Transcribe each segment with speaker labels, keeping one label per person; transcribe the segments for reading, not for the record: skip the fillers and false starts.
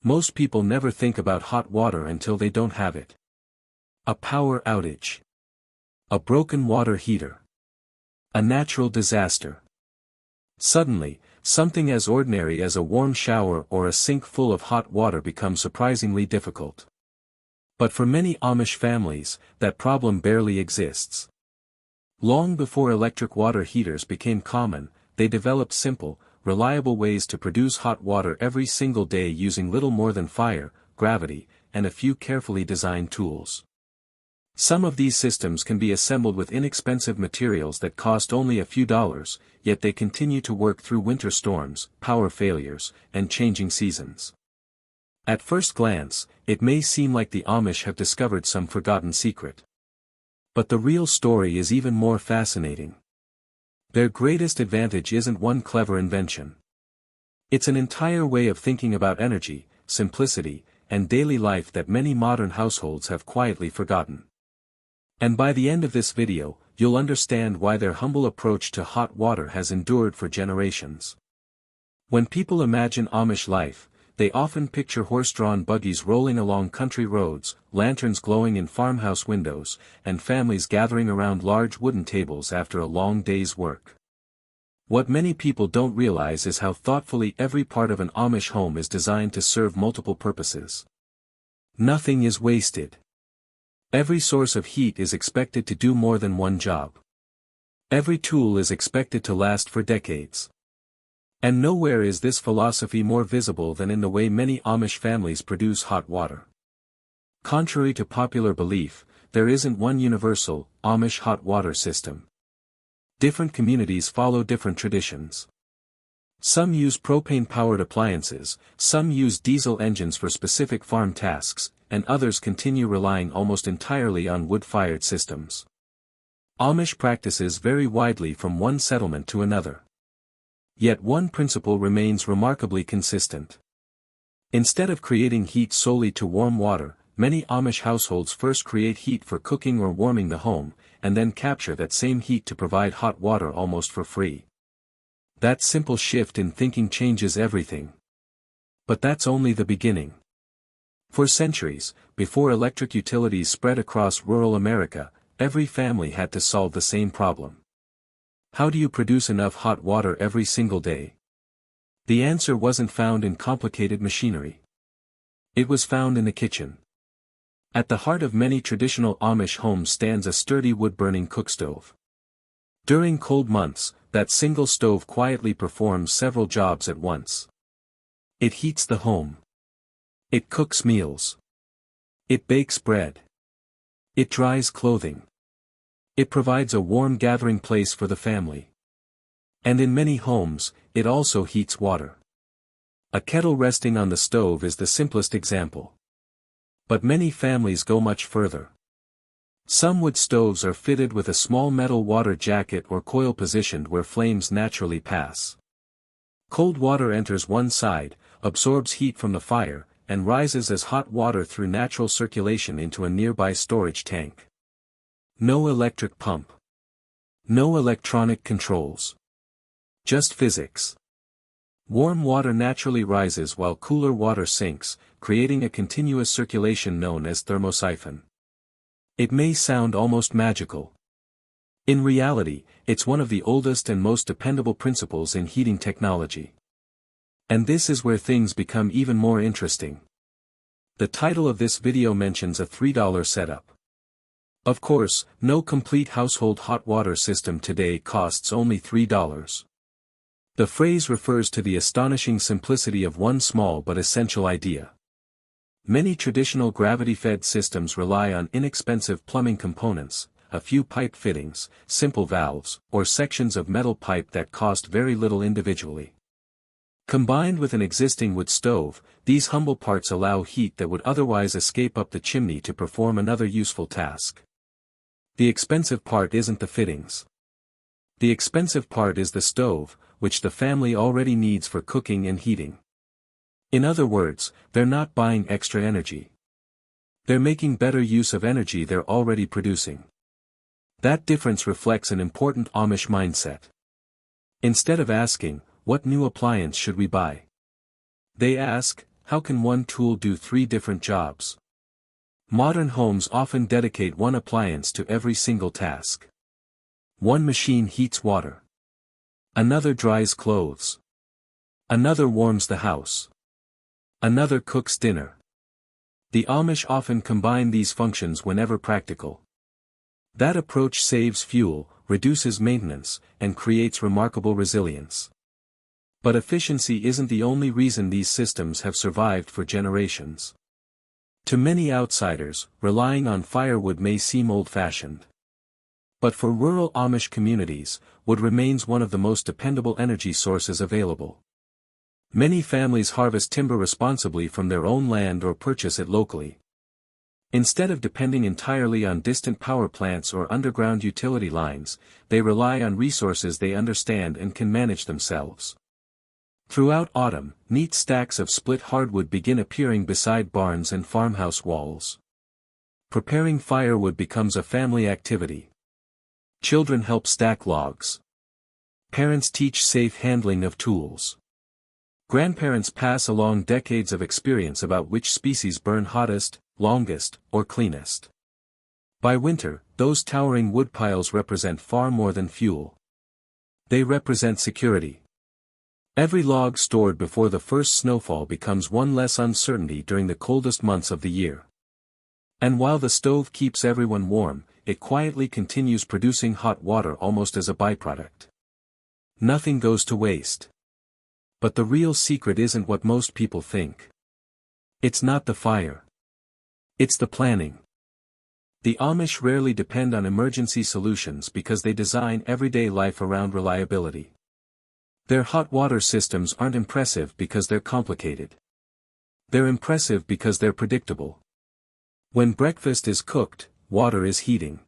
Speaker 1: Most people never think about hot water until they don't have it. A power outage. A broken water heater. A natural disaster. Suddenly, something as ordinary as a warm shower or a sink full of hot water becomes surprisingly difficult. But for many Amish families, that problem barely exists. Long before electric water heaters became common, they developed simple, reliable ways to produce hot water every single day using little more than fire, gravity, and a few carefully designed tools. Some of these systems can be assembled with inexpensive materials that cost only a few dollars, yet they continue to work through winter storms, power failures, and changing seasons. At first glance, it may seem like the Amish have discovered some forgotten secret. But the real story is even more fascinating. Their greatest advantage isn't one clever invention. It's an entire way of thinking about energy, simplicity, and daily life that many modern households have quietly forgotten. And by the end of this video, you'll understand why their humble approach to hot water has endured for generations. When people imagine Amish life, they often picture horse-drawn buggies rolling along country roads, lanterns glowing in farmhouse windows, and families gathering around large wooden tables after a long day's work. What many people don't realize is how thoughtfully every part of an Amish home is designed to serve multiple purposes. Nothing is wasted. Every source of heat is expected to do more than one job. Every tool is expected to last for decades. And nowhere is this philosophy more visible than in the way many Amish families produce hot water. Contrary to popular belief, there isn't one universal, Amish hot water system. Different communities follow different traditions. Some use propane-powered appliances, some use diesel engines for specific farm tasks, and others continue relying almost entirely on wood-fired systems. Amish practices vary widely from one settlement to another. Yet one principle remains remarkably consistent. Instead of creating heat solely to warm water, many Amish households first create heat for cooking or warming the home, and then capture that same heat to provide hot water almost for free. That simple shift in thinking changes everything. But that's only the beginning. For centuries, before electric utilities spread across rural America, every family had to solve the same problem. How do you produce enough hot water every single day? The answer wasn't found in complicated machinery. It was found in the kitchen. At the heart of many traditional Amish homes stands a sturdy wood-burning cookstove. During cold months, that single stove quietly performs several jobs at once. It heats the home. It cooks meals. It bakes bread. It dries clothing. It provides a warm gathering place for the family. And in many homes, it also heats water. A kettle resting on the stove is the simplest example. But many families go much further. Some wood stoves are fitted with a small metal water jacket or coil positioned where flames naturally pass. Cold water enters one side, absorbs heat from the fire, and rises as hot water through natural circulation into a nearby storage tank. No electric pump. No electronic controls. Just physics. Warm water naturally rises while cooler water sinks, creating a continuous circulation known as thermosiphon. It may sound almost magical. In reality, it's one of the oldest and most dependable principles in heating technology. And this is where things become even more interesting. The title of this video mentions a $3 setup. Of course, no complete household hot water system today costs only $3. The phrase refers to the astonishing simplicity of one small but essential idea. Many traditional gravity-fed systems rely on inexpensive plumbing components, a few pipe fittings, simple valves, or sections of metal pipe that cost very little individually. Combined with an existing wood stove, these humble parts allow heat that would otherwise escape up the chimney to perform another useful task. The expensive part isn't the fittings. The expensive part is the stove, which the family already needs for cooking and heating. In other words, they're not buying extra energy. They're making better use of energy they're already producing. That difference reflects an important Amish mindset. Instead of asking, "What new appliance should we buy?" they ask, how can one tool do three different jobs? Modern homes often dedicate one appliance to every single task. One machine heats water. Another dries clothes. Another warms the house. Another cooks dinner. The Amish often combine these functions whenever practical. That approach saves fuel, reduces maintenance, and creates remarkable resilience. But efficiency isn't the only reason these systems have survived for generations. To many outsiders, relying on firewood may seem old-fashioned. But for rural Amish communities, wood remains one of the most dependable energy sources available. Many families harvest timber responsibly from their own land or purchase it locally. Instead of depending entirely on distant power plants or underground utility lines, they rely on resources they understand and can manage themselves. Throughout autumn, neat stacks of split hardwood begin appearing beside barns and farmhouse walls. Preparing firewood becomes a family activity. Children help stack logs. Parents teach safe handling of tools. Grandparents pass along decades of experience about which species burn hottest, longest, or cleanest. By winter, those towering woodpiles represent far more than fuel. They represent security. Every log stored before the first snowfall becomes one less uncertainty during the coldest months of the year. And while the stove keeps everyone warm, it quietly continues producing hot water almost as a byproduct. Nothing goes to waste. But the real secret isn't what most people think. It's not the fire. It's the planning. The Amish rarely depend on emergency solutions because they design everyday life around reliability. Their hot water systems aren't impressive because they're complicated. They're impressive because they're predictable. When breakfast is cooked, water is heating.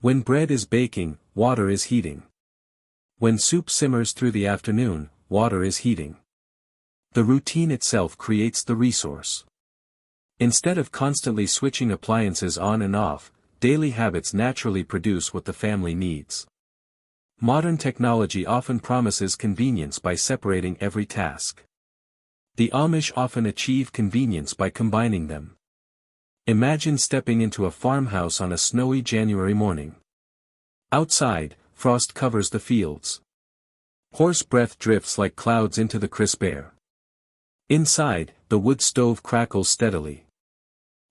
Speaker 1: When bread is baking, water is heating. When soup simmers through the afternoon, water is heating. The routine itself creates the resource. Instead of constantly switching appliances on and off, daily habits naturally produce what the family needs. Modern technology often promises convenience by separating every task. The Amish often achieve convenience by combining them. Imagine stepping into a farmhouse on a snowy January morning. Outside, frost covers the fields. Hoarse breath drifts like clouds into the crisp air. Inside, the wood stove crackles steadily.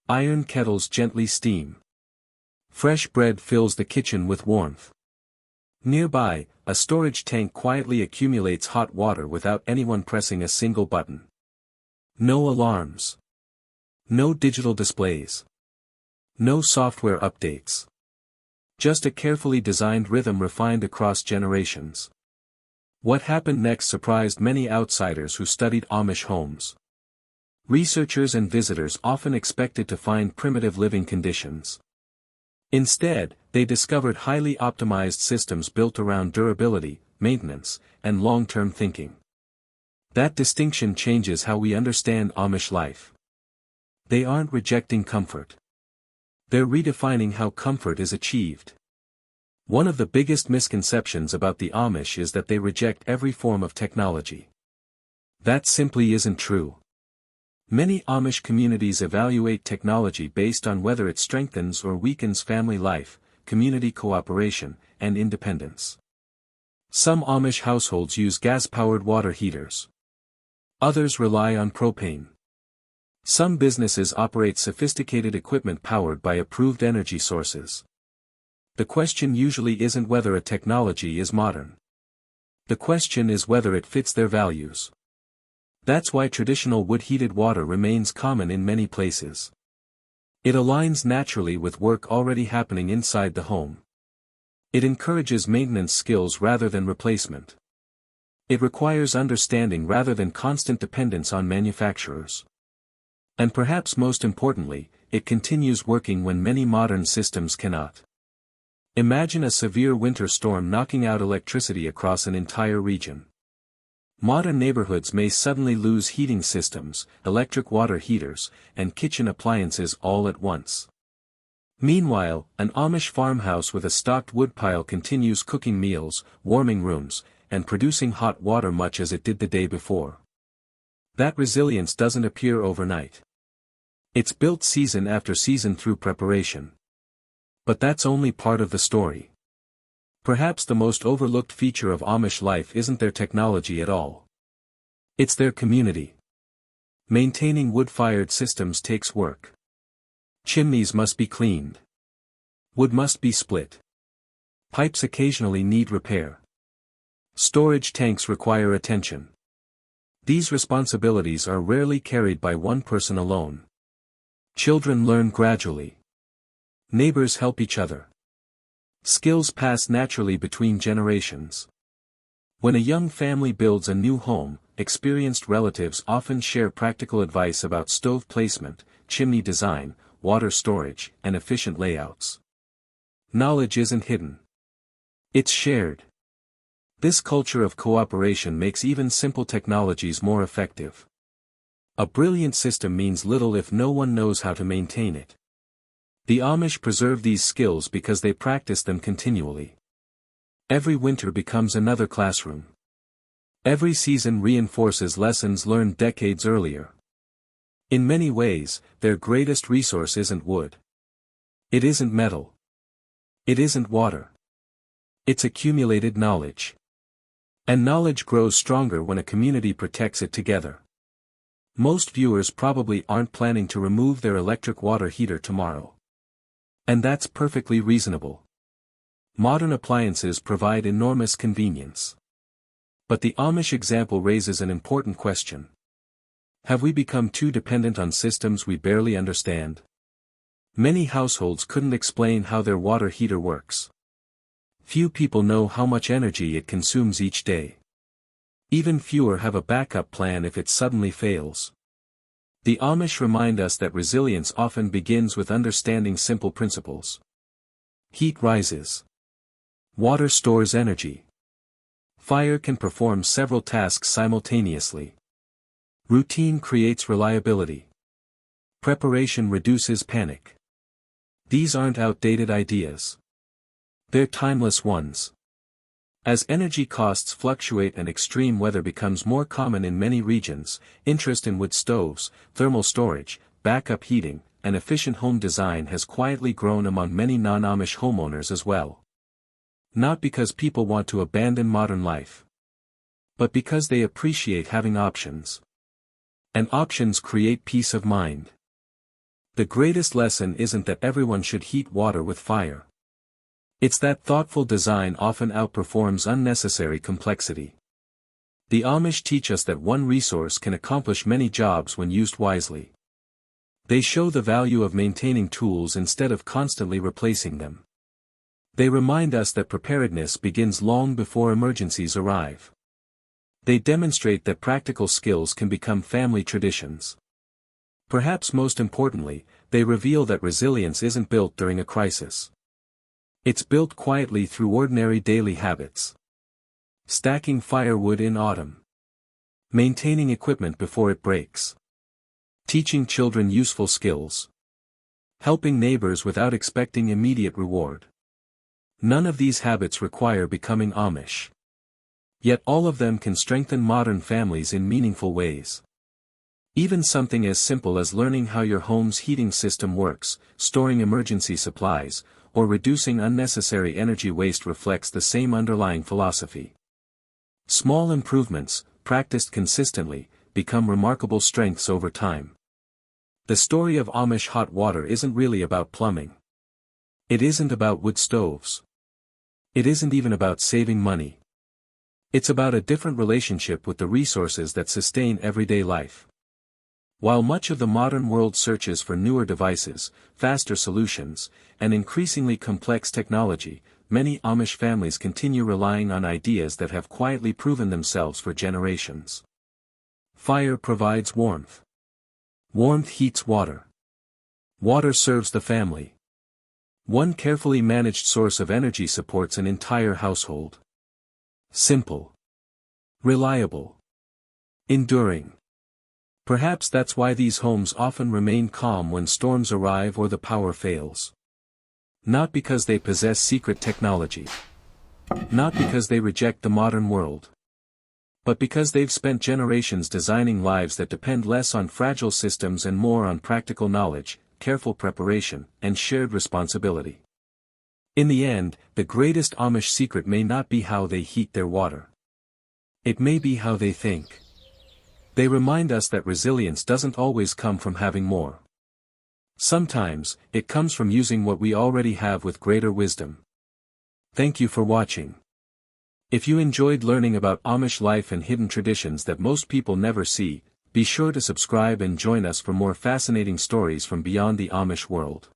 Speaker 1: Iron kettles gently steam. Fresh bread fills the kitchen with warmth. Nearby, a storage tank quietly accumulates hot water without anyone pressing a single button. No alarms. No digital displays. No software updates. Just a carefully designed rhythm refined across generations. What happened next surprised many outsiders who studied Amish homes. Researchers and visitors often expected to find primitive living conditions. Instead, they discovered highly optimized systems built around durability, maintenance, and long-term thinking. That distinction changes how we understand Amish life. They aren't rejecting comfort. They're redefining how comfort is achieved. One of the biggest misconceptions about the Amish is that they reject every form of technology. That simply isn't true. Many Amish communities evaluate technology based on whether it strengthens or weakens family life, community cooperation, and independence. Some Amish households use gas-powered water heaters. Others rely on propane. Some businesses operate sophisticated equipment powered by approved energy sources. The question usually isn't whether a technology is modern. The question is whether it fits their values. That's why traditional wood-heated water remains common in many places. It aligns naturally with work already happening inside the home. It encourages maintenance skills rather than replacement. It requires understanding rather than constant dependence on manufacturers. And perhaps most importantly, it continues working when many modern systems cannot. Imagine a severe winter storm knocking out electricity across an entire region. Modern neighborhoods may suddenly lose heating systems, electric water heaters, and kitchen appliances all at once. Meanwhile, an Amish farmhouse with a stocked woodpile continues cooking meals, warming rooms, and producing hot water much as it did the day before. That resilience doesn't appear overnight. It's built season after season through preparation. But that's only part of the story. Perhaps the most overlooked feature of Amish life isn't their technology at all. It's their community. Maintaining wood-fired systems takes work. Chimneys must be cleaned. Wood must be split. Pipes occasionally need repair. Storage tanks require attention. These responsibilities are rarely carried by one person alone. Children learn gradually. Neighbors help each other. Skills pass naturally between generations. When a young family builds a new home, experienced relatives often share practical advice about stove placement, chimney design, water storage, and efficient layouts. Knowledge isn't hidden. It's shared. This culture of cooperation makes even simple technologies more effective. A brilliant system means little if no one knows how to maintain it. The Amish preserve these skills because they practice them continually. Every winter becomes another classroom. Every season reinforces lessons learned decades earlier. In many ways, their greatest resource isn't wood. It isn't metal. It isn't water. It's accumulated knowledge. And knowledge grows stronger when a community protects it together. Most viewers probably aren't planning to remove their electric water heater tomorrow. And that's perfectly reasonable. Modern appliances provide enormous convenience. But the Amish example raises an important question. Have we become too dependent on systems we barely understand? Many households couldn't explain how their water heater works. Few people know how much energy it consumes each day. Even fewer have a backup plan if it suddenly fails. The Amish remind us that resilience often begins with understanding simple principles. Heat rises. Water stores energy. Fire can perform several tasks simultaneously. Routine creates reliability. Preparation reduces panic. These aren't outdated ideas. They're timeless ones. As energy costs fluctuate and extreme weather becomes more common in many regions, interest in wood stoves, thermal storage, backup heating, and efficient home design has quietly grown among many non-Amish homeowners as well. Not because people want to abandon modern life, but because they appreciate having options. And options create peace of mind. The greatest lesson isn't that everyone should heat water with fire. It's that thoughtful design often outperforms unnecessary complexity. The Amish teach us that one resource can accomplish many jobs when used wisely. They show the value of maintaining tools instead of constantly replacing them. They remind us that preparedness begins long before emergencies arrive. They demonstrate that practical skills can become family traditions. Perhaps most importantly, they reveal that resilience isn't built during a crisis. It's built quietly through ordinary daily habits. Stacking firewood in autumn. Maintaining equipment before it breaks. Teaching children useful skills. Helping neighbors without expecting immediate reward. None of these habits require becoming Amish. Yet all of them can strengthen modern families in meaningful ways. Even something as simple as learning how your home's heating system works, storing emergency supplies, or reducing unnecessary energy waste reflects the same underlying philosophy. Small improvements, practiced consistently, become remarkable strengths over time. The story of Amish hot water isn't really about plumbing. It isn't about wood stoves. It isn't even about saving money. It's about a different relationship with the resources that sustain everyday life. While much of the modern world searches for newer devices, faster solutions, and increasingly complex technology, many Amish families continue relying on ideas that have quietly proven themselves for generations. Fire provides warmth. Warmth heats water. Water serves the family. One carefully managed source of energy supports an entire household. Simple. Reliable. Enduring. Perhaps that's why these homes often remain calm when storms arrive or the power fails. Not because they possess secret technology. Not because they reject the modern world. but because they've spent generations designing lives that depend less on fragile systems and more on practical knowledge, careful preparation, and shared responsibility. In the end, the greatest Amish secret may not be how they heat their water. It may be how they think. They remind us that resilience doesn't always come from having more. Sometimes, it comes from using what we already have with greater wisdom. Thank you for watching. If you enjoyed learning about Amish life and hidden traditions that most people never see, be sure to subscribe and join us for more fascinating stories from beyond the Amish world.